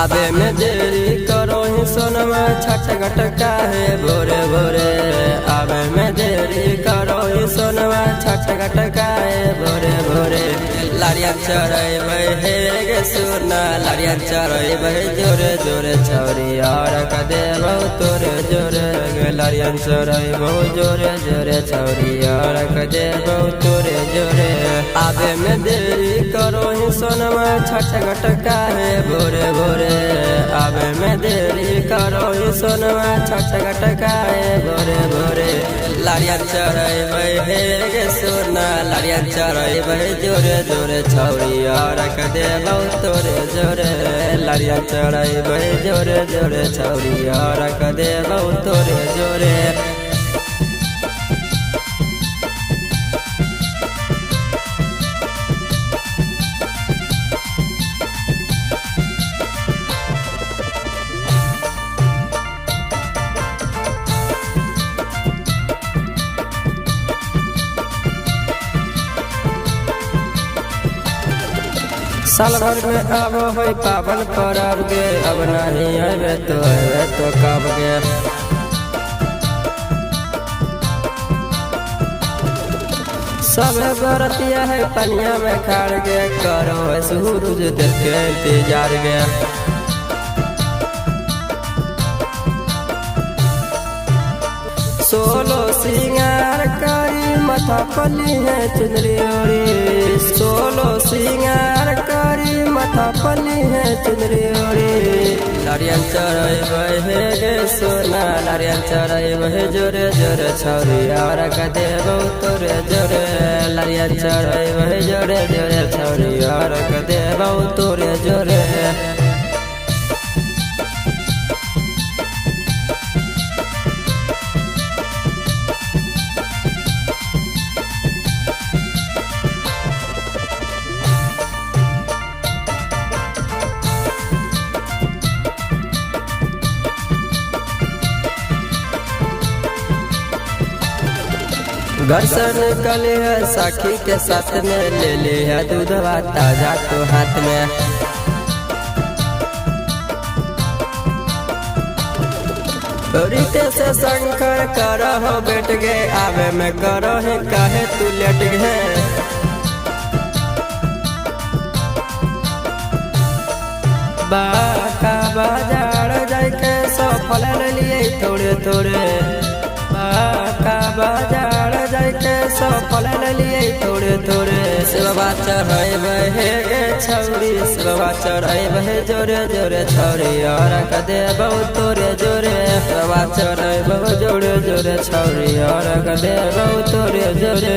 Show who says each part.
Speaker 1: आबे में देरी करो ही सोनमा छटगट काहे भोरे भोरे। आबे में देरी करो ही सोनमा छटगट काहे भोरे भोरे। लारिया चढ़े हे गे सोना लारिया चढ़े जोरे जोरे छौरी और कदे बहु तोरे जोरे गे लारिया चढ़े बहु जोरे जोरे छौरी और कदे बहु तोरे जोरे। आबे में देरी करो ही सोनमा छटगट काहे भोरे भोरे। आबे में देरी करो ही सोनमा छटगट काहे भोरे भोरे। लारिया चढ़े हे गे सोना लारिया चढ़े जोरे जोरे छौरी और कदे बहु तोरे जोरे। लारिया चढ़े जोरे जोरे छौरी और कदे बहु तोरे जोरे। साल भर में अब हो पावन परब गे अब नहीं अबे तो कब गे। सब बरतिया है पनिया में खाड़ गे करो है सूरज देख के इंतजार गे। सोलो सिंगार करी मथा पली है चुनरी ओरी। सोलो सिंगार करी मथा पली है चुनरी ओरी। लारिया चढ़े हे गे सोना लारिया चढ़े जोरे जोरे छौरी और कदे बहु तोरे जोरे। लारिया चढ़े जोरे जोरे छौरी और कदे बहु तोरे जोरे। घर से निकले है साखी के साथ में ले ले है दूधवा ताजा तो हाथ में। रीते से शंकर करो हो बैठ गए आवे में करो है काहे तू लेट गए। बाका बाजार जाके सफल लिए थोड़े थोड़े। बाका बाजार जाके सफल लिए थोड़े थोड़े। सेवा चढ़े हे गे छौरी सेवा चढ़े जोरे जोरे छौरी और कदे बहु तोरे जोरे। सेवा चढ़े बहु जोरे जोरे छौरी और कदे बहु तोरे जोरे।